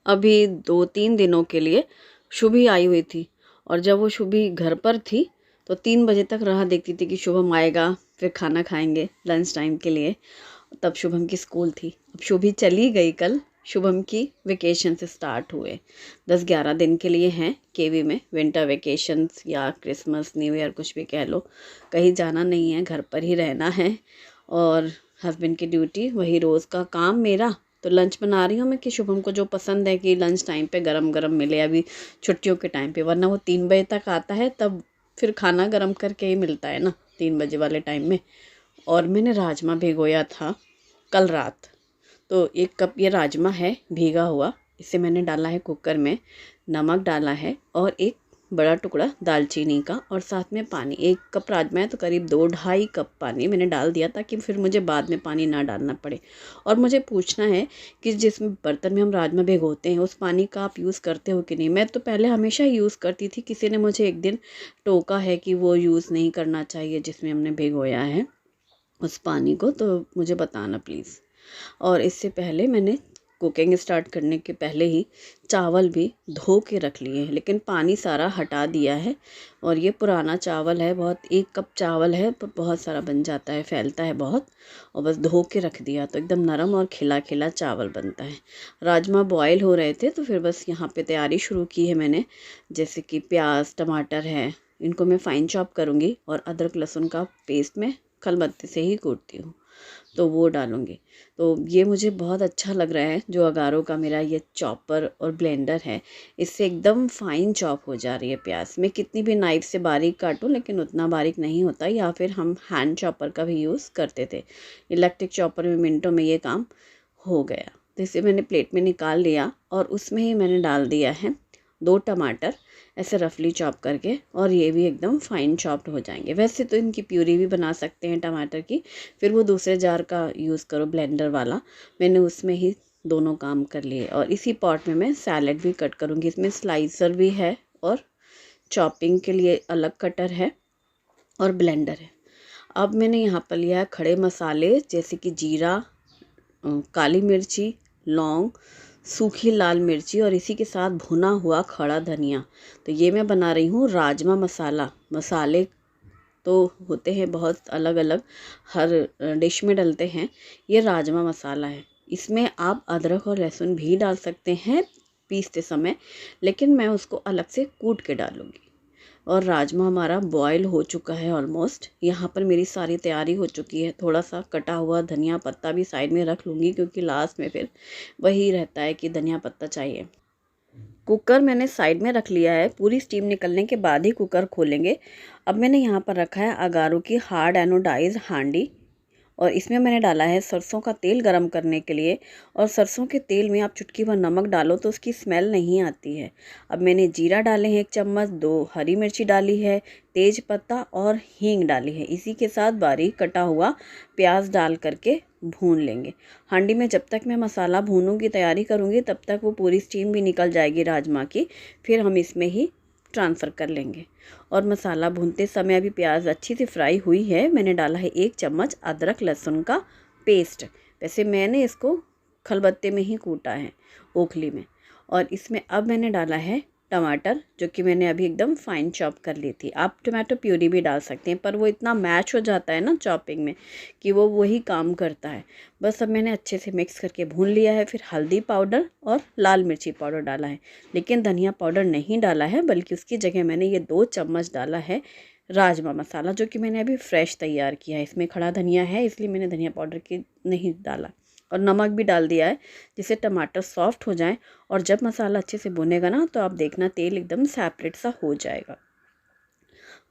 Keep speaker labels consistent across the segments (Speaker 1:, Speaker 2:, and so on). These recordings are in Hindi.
Speaker 1: अभी 2-3 दिनों के लिए शुभी आई हुई थी और जब वो शुभी घर पर थी तो 3 बजे तक राह देखती थी कि शुभम आएगा, फिर खाना खाएंगे लंच टाइम के लिए। तब शुभम की स्कूल थी। अब शुभी चली गई कल। शुभम की वेकेशन से स्टार्ट हुए 10-11 दिन के लिए हैं केवी में, विंटर वेकेशंस या क्रिसमस न्यू ईयर कुछ भी कह लो। कहीं जाना नहीं है, घर पर ही रहना है। और हस्बैंड की ड्यूटी वही रोज़ का काम मेरा। तो लंच बना रही हूँ मैं कि शुभम को जो पसंद है कि लंच टाइम पे गरम गरम मिले अभी छुट्टियों के टाइम पे, वरना वो 3 बजे तक आता है तब फिर खाना गरम करके ही मिलता है ना 3 बजे वाले टाइम में। और मैंने राजमा भिगोया था कल रात, तो 1 कप ये राजमा है भीगा हुआ। इसे मैंने डाला है कुकर में, नमक डाला है और एक बड़ा टुकड़ा दालचीनी का, और साथ में पानी। 1 कप राजमा है तो करीब 2-2.5 कप पानी मैंने डाल दिया ताकि फिर मुझे बाद में पानी ना डालना पड़े। और मुझे पूछना है कि जिस बर्तन में हम राजमा भिगोते हैं उस पानी का आप यूज़ करते हो कि नहीं। मैं तो पहले हमेशा यूज़ करती थी, किसी ने मुझे एक दिन टोका है कि वो यूज़ नहीं करना चाहिए जिसमें हमने भिगोया है उस पानी को, तो मुझे बताना प्लीज़। और इससे पहले मैंने कुकिंग स्टार्ट करने के पहले ही चावल भी धो के रख लिए हैं, लेकिन पानी सारा हटा दिया है। और ये पुराना चावल है बहुत, 1 कप चावल है पर बहुत सारा बन जाता है, फैलता है बहुत। और बस धो के रख दिया तो एकदम नरम और खिला खिला चावल बनता है। राजमा बॉयल हो रहे थे तो फिर बस यहाँ पे तैयारी शुरू की है मैंने। जैसे कि प्याज टमाटर है, इनको मैं फ़ाइन चॉप करूँगी और अदरक लहसुन का पेस्ट मैं खलबत्ते से ही कूटती हूँ, तो वो डालूँगी। तो ये मुझे बहुत अच्छा लग रहा है जो अगारो का मेरा ये चॉपर और ब्लेंडर है, इससे एकदम फ़ाइन चॉप हो जा रही है प्याज। मैं कितनी भी नाइफ से बारीक काटूं लेकिन उतना बारीक नहीं होता, या फिर हम हैंड चॉपर का भी यूज़ करते थे। इलेक्ट्रिक चॉपर में मिनटों में ये काम हो गया। तो इसे मैंने प्लेट में निकाल लिया और उसमें ही मैंने डाल दिया है 2 टमाटर ऐसे रफली चॉप करके, और ये भी एकदम फाइन चॉप्ड हो जाएंगे। वैसे तो इनकी प्यूरी भी बना सकते हैं टमाटर की, फिर वो दूसरे जार का यूज़ करो ब्लेंडर वाला। मैंने उसमें ही दोनों काम कर लिए। और इसी पॉट में मैं सैलेड भी कट करूँगी। इसमें स्लाइसर भी है और चॉपिंग के लिए अलग कटर है और ब्लेंडर है। अब मैंने यहाँ पर लिया है खड़े मसाले जैसे कि जीरा, काली मिर्ची, लौंग, सूखी लाल मिर्ची और इसी के साथ भुना हुआ खड़ा धनिया। तो ये मैं बना रही हूँ राजमा मसाला। मसाले तो होते हैं बहुत अलग अलग, हर डिश में डलते हैं। ये राजमा मसाला है। इसमें आप अदरक और लहसुन भी डाल सकते हैं पीसते समय, लेकिन मैं उसको अलग से कूट के डालूँगी। और राजमा हमारा बॉयल हो चुका है ऑलमोस्ट। यहाँ पर मेरी सारी तैयारी हो चुकी है। थोड़ा सा कटा हुआ धनिया पत्ता भी साइड में रख लूँगी क्योंकि लास्ट में फिर वही रहता है कि धनिया पत्ता चाहिए। कुकर मैंने साइड में रख लिया है, पूरी स्टीम निकलने के बाद ही कुकर खोलेंगे। अब मैंने यहाँ पर रखा है अगारो की हार्ड एनोडाइज हांडी, और इसमें मैंने डाला है सरसों का तेल गरम करने के लिए। और सरसों के तेल में आप चुटकी भर नमक डालो तो उसकी स्मेल नहीं आती है। अब मैंने जीरा डाले हैं 1 चम्मच, 2 हरी मिर्ची डाली है, तेज पत्ता और हींग डाली है। इसी के साथ बारीक कटा हुआ प्याज डाल करके भून लेंगे। हांडी में जब तक मैं मसाला भूनूंगी तैयारी करूँगी तब तक वो पूरी स्टीम भी निकल जाएगी राजमा की, फिर हम इसमें ही ट्रांसफ़र कर लेंगे। और मसाला भूनते समय अभी प्याज अच्छी सी फ्राई हुई है। मैंने डाला है 1 चम्मच अदरक लहसुन का पेस्ट। वैसे मैंने इसको खलबत्ते में ही कूटा है, ओखली में। और इसमें अब मैंने डाला है टमाटर, जो कि मैंने अभी एकदम फाइन चॉप कर ली थी। आप टमाटो प्यूरी भी डाल सकते हैं, पर वो इतना मैच हो जाता है ना चॉपिंग में कि वो वही काम करता है। बस अब मैंने अच्छे से मिक्स करके भून लिया है। फिर हल्दी पाउडर और लाल मिर्ची पाउडर डाला है, लेकिन धनिया पाउडर नहीं डाला है, बल्कि उसकी जगह मैंने ये 2 चम्मच डाला है राजमा मसाला, जो कि मैंने अभी फ्रेश तैयार किया है। इसमें खड़ा धनिया है इसलिए मैंने धनिया पाउडर की नहीं डाला। और नमक भी डाल दिया है जिससे टमाटर सॉफ्ट हो जाए। और जब मसाला अच्छे से भुनेगा ना तो आप देखना तेल एकदम सेपरेट सा हो जाएगा।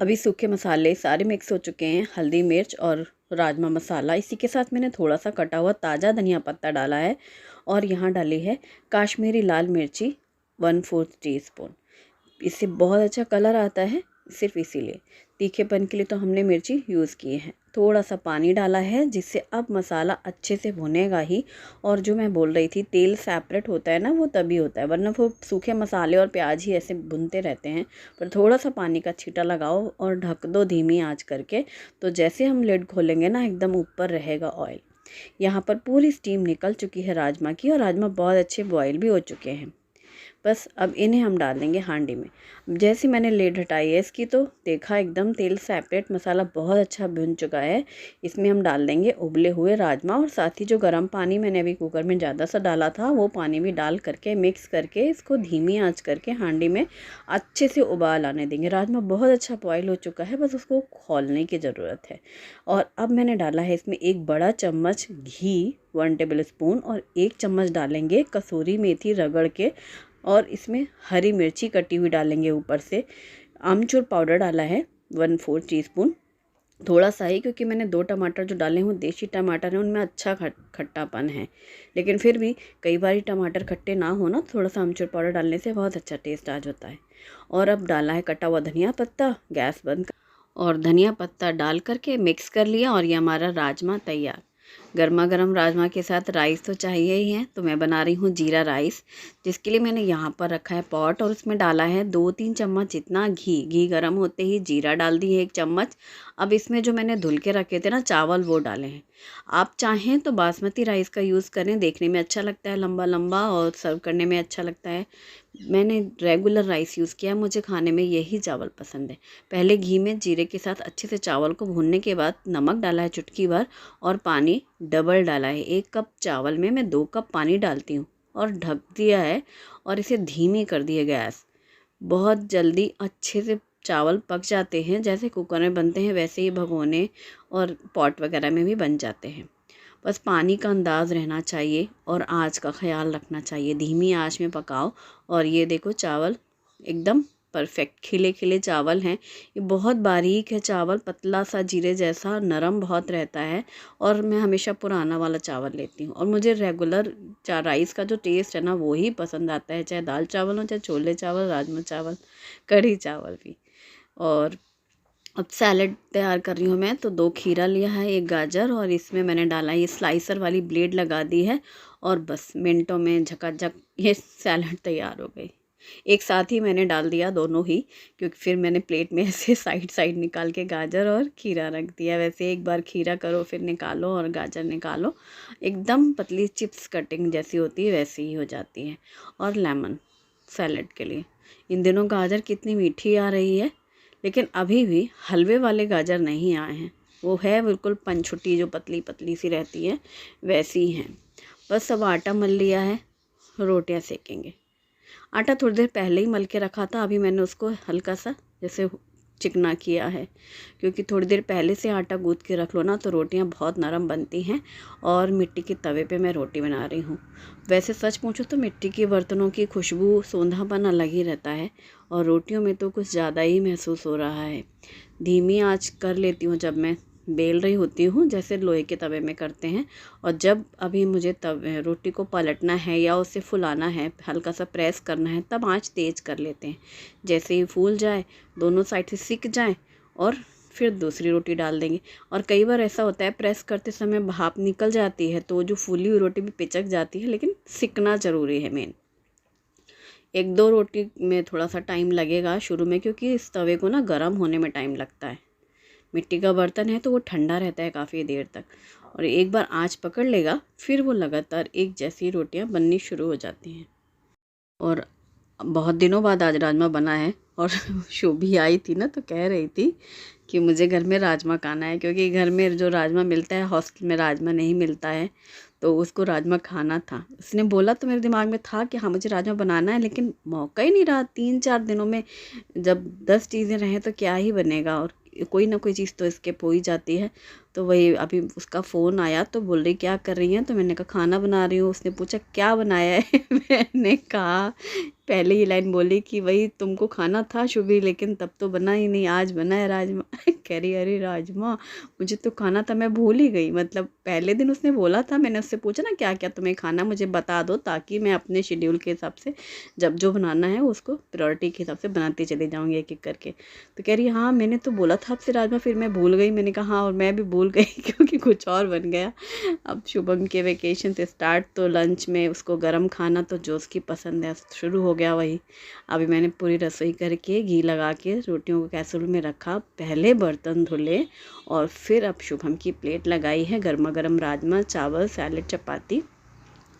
Speaker 1: अभी सूखे मसाले सारे मिक्स हो चुके हैं, हल्दी मिर्च और राजमा मसाला। इसी के साथ मैंने थोड़ा सा कटा हुआ ताज़ा धनिया पत्ता डाला है। और यहाँ डाली है काश्मीरी लाल मिर्ची 1/4 टीस्पून। इससे बहुत अच्छा कलर आता है, सिर्फ इसीलिए। तीखेपन के लिए तो हमने मिर्ची यूज़ की है। थोड़ा सा पानी डाला है जिससे अब मसाला अच्छे से भुनेगा ही। और जो मैं बोल रही थी तेल सेपरेट होता है ना, वो तभी होता है, वरना वो सूखे मसाले और प्याज ही ऐसे भुनते रहते हैं। पर थोड़ा सा पानी का छींटा लगाओ और ढक दो धीमी आंच करके, तो जैसे हम लिड खोलेंगे ना एकदम ऊपर रहेगा ऑयल। यहाँ पर पूरी स्टीम निकल चुकी है राजमा की, और राजमा बहुत अच्छे बॉयल भी हो चुके हैं। बस अब इन्हें हम डाल देंगे हांडी में। जैसे मैंने लेड हटाई है इसकी तो देखा एकदम तेल सेपरेट, मसाला बहुत अच्छा भुन चुका है। इसमें हम डाल देंगे उबले हुए राजमा और साथ ही जो गर्म पानी मैंने अभी कुकर में ज़्यादा सा डाला था वो पानी भी डाल करके मिक्स करके इसको धीमी आंच करके हांडी में अच्छे से उबाल आने देंगे। राजमा बहुत अच्छा बॉयल हो चुका है, बस उसको खौलने की ज़रूरत है। और अब मैंने डाला है इसमें 1 बड़ा चम्मच घी 1 टेबल स्पून और 1 चम्मच डालेंगे कसूरी मेथी रगड़ के, और इसमें हरी मिर्ची कटी हुई डालेंगे ऊपर से। आमचूर पाउडर डाला है 1/4 टीस्पून, थोड़ा सा ही, क्योंकि मैंने 2 टमाटर जो डाले हैं देसी टमाटर हैं, उनमें अच्छा खट्टापन है। लेकिन फिर भी कई बार टमाटर खट्टे ना हो ना, थोड़ा सा आमचूर पाउडर डालने से बहुत अच्छा टेस्ट आ जाता है। और अब डाला है कटा हुआ धनिया पत्ता, गैस बंद और धनिया पत्ता डाल करके मिक्स कर लिया और ये हमारा राजमा तैयार। गर्मा गर्म राजमा के साथ राइस तो चाहिए ही है, तो मैं बना रही हूँ जीरा राइस, जिसके लिए मैंने यहाँ पर रखा है पॉट और उसमें डाला है 2-3 चम्मच जितना घी गर्म होते ही जीरा डाल दी है 1 चम्मच। अब इसमें जो मैंने धुल के रखे थे ना चावल वो डाले हैं। आप चाहें तो बासमती राइस का यूज़ करें, देखने में अच्छा लगता है लंबा लंबा और सर्व करने में अच्छा लगता है। मैंने रेगुलर राइस यूज़ किया, मुझे खाने में यही चावल पसंद है। पहले घी में जीरे के साथ अच्छे से चावल को भूनने के बाद नमक डाला है चुटकी भर और पानी डबल डाला है। 1 कप चावल में मैं 2 कप पानी डालती हूँ और ढक दिया है और इसे धीमी कर दिया गैस। बहुत जल्दी अच्छे से चावल पक जाते हैं, जैसे कुकर में बनते हैं वैसे ही भगोने और पॉट वगैरह में भी बन जाते हैं। बस पानी का अंदाज़ रहना चाहिए और आँच का ख्याल रखना चाहिए, धीमी आँच में पकाओ। और ये देखो चावल एकदम परफेक्ट खिले खिले चावल हैं। ये बहुत बारीक है चावल, पतला सा जीरे जैसा, नरम बहुत रहता है। और मैं हमेशा पुराना वाला चावल लेती हूँ और मुझे रेगुलर राइस का जो टेस्ट है ना वो ही पसंद आता है, चाहे दाल चावल हो, चाहे छोले चावल, राजमा चावल, कढ़ी चावल भी। और अब सैलेड तैयार कर रही हूँ मैं, तो 2 खीरा लिया है, 1 गाजर और इसमें मैंने डाला ये स्लाइसर वाली ब्लेड लगा दी है और बस मिनटों में झकाझक ये सैलेड तैयार हो गई। एक साथ ही मैंने डाल दिया दोनों ही, क्योंकि फिर मैंने प्लेट में ऐसे साइड साइड निकाल के गाजर और खीरा रख दिया। वैसे एक बार खीरा करो फिर निकालो और गाजर निकालो, एकदम पतली चिप्स कटिंग जैसी होती है वैसी ही हो जाती है। और लेमन सैलेड के लिए इन दिनों गाजर कितनी मीठी आ रही है, लेकिन अभी भी हलवे वाले गाजर नहीं आए हैं, वो है बिल्कुल पंचुटी जो पतली पतली सी रहती है वैसी हैं। बस अब आटा मल लिया है, रोटियां सेकेंगे। आटा थोड़ी देर पहले ही मल के रखा था, अभी मैंने उसको हल्का सा जैसे चिकना किया है, क्योंकि थोड़ी देर पहले से आटा गूँथ के रख लो ना तो रोटियां बहुत नरम बनती हैं। और मिट्टी के तवे पे मैं रोटी बना रही हूँ। वैसे सच पूछो तो मिट्टी के बर्तनों की खुशबू सोंधापन अलग ही रहता है और रोटियों में तो कुछ ज़्यादा ही महसूस हो रहा है। धीमी आंच कर लेती हूँ जब मैं बेल रही होती हूँ, जैसे लोहे के तवे में करते हैं। और जब अभी मुझे रोटी को पलटना है या उसे फुलाना है, हल्का सा प्रेस करना है, तब आंच तेज़ कर लेते हैं। जैसे ही फूल जाए, दोनों साइड से सिक जाए और फिर दूसरी रोटी डाल देंगे। और कई बार ऐसा होता है प्रेस करते समय भाप निकल जाती है तो जो फूली हुई रोटी भी पिचक जाती है, लेकिन सिकना ज़रूरी है मेन। 1-2 रोटी में थोड़ा सा टाइम लगेगा शुरू में, क्योंकि इस तवे को ना गर्म होने में टाइम लगता है। मिट्टी का बर्तन है तो वो ठंडा रहता है काफ़ी देर तक, और एक बार आंच पकड़ लेगा फिर वो लगातार एक जैसी रोटियां बननी शुरू हो जाती हैं। और बहुत दिनों बाद आज राजमा बना है और शोभी आई थी ना तो कह रही थी कि मुझे घर में राजमा खाना है, क्योंकि घर में जो राजमा मिलता है हॉस्टल में राजमा नहीं मिलता है, तो उसको राजमा खाना था। उसने बोला तो मेरे दिमाग में था कि हाँ मुझे राजमा बनाना है, लेकिन मौका ही नहीं रहा। 3-4 दिनों में जब 10 चीज़ें रहें तो क्या ही बनेगा, और कोई ना कोई चीज़ तो स्किप हो ही जाती है। तो वही अभी उसका फ़ोन आया तो बोल रही क्या कर रही हैं, तो मैंने कहा खाना बना रही हूँ। उसने पूछा क्या बनाया है मैंने कहा, पहले ही लाइन बोली कि वही तुमको खाना था शुभी, लेकिन तब तो बना ही नहीं, आज बना है राजमा कह रही अरे राजमा मुझे तो खाना था, मैं भूल ही गई। मतलब पहले दिन उसने बोला था, मैंने उससे पूछा ना क्या क्या तुम्हें खाना, मुझे बता दो ताकि मैं अपने शेड्यूल के हिसाब से जब जो बनाना है उसको प्रायोरिटी के हिसाब से बनाती चली जाऊँगी एक एक करके। तो कह रही हाँ मैंने तो बोला था आपसे राजमा, फिर मैं भूल गई। मैंने कहा हाँ और मैं भी भूल गई क्योंकि कुछ और बन गया। अब शुभम के वेकेशन से स्टार्ट, तो लंच में उसको गरम खाना तो जो उसकी पसंद है शुरू हो गया वही। अभी मैंने पूरी रसोई करके घी लगा के रोटियों को कैसरोल में रखा, पहले बर्तन धुले और फिर अब शुभम की प्लेट लगाई है, गर्मा गर्म राजमा चावल सैलेड चपाती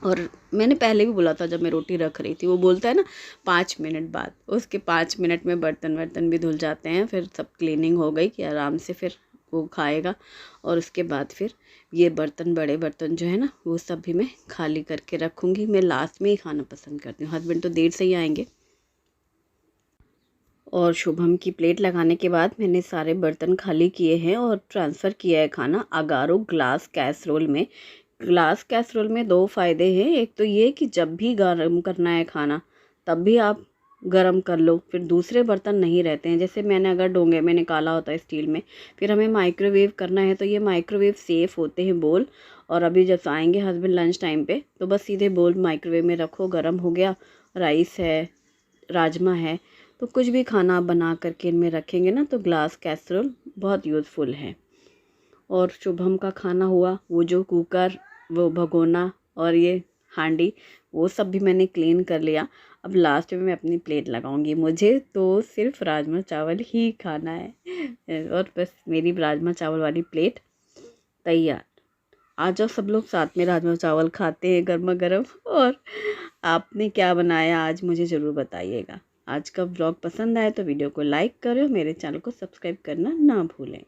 Speaker 1: और मैंने पहले भी बोला था जब मैं रोटी रख रही थी, वो बोलता है ना 5 मिनट बाद, उसके 5 मिनट में बर्तन भी धुल जाते हैं। फिर सब क्लीनिंग हो गई कि आराम से फिर वो खाएगा। और उसके बाद फिर ये बर्तन, बड़े बर्तन जो है ना, वो सब भी मैं खाली करके रखूँगी। मैं लास्ट में ही खाना पसंद करती हूँ, हस्बैंड तो देर से ही आएंगे। और शुभम की प्लेट लगाने के बाद मैंने सारे बर्तन खाली किए हैं और ट्रांसफ़र किया है खाना अगारो ग्लास कैसरोल में। ग्लास कैसरोल में 2 फ़ायदे हैं। एक तो ये कि जब भी गरम करना है खाना तब भी आप गरम कर लो, फिर दूसरे बर्तन नहीं रहते हैं। जैसे मैंने अगर डोंगे में निकाला होता है स्टील में, फिर हमें माइक्रोवेव करना है तो ये माइक्रोवेव सेफ़ होते हैं बोल। और अभी जब आएंगे हस्बैंड लंच टाइम पे तो बस सीधे बोल माइक्रोवेव में रखो, गरम हो गया, राइस है, राजमा है, तो कुछ भी खाना आप बना करके इनमें रखेंगे ना तो ग्लास कैसरोल बहुत यूज़फुल है। और शुभम का खाना हुआ, वो जो कुकर, वो भगोना और ये हांडी, वो सब भी मैंने क्लीन कर लिया। अब लास्ट में मैं अपनी प्लेट लगाऊंगी। मुझे तो सिर्फ राजमा चावल ही खाना है और बस मेरी राजमा चावल वाली प्लेट तैयार। आ जाओ सब लोग साथ में राजमा चावल खाते हैं गर्मा गर्म। और आपने क्या बनाया आज मुझे ज़रूर बताइएगा। आज का व्लॉग पसंद आए तो वीडियो को लाइक करें, मेरे चैनल को सब्सक्राइब करना ना भूलें।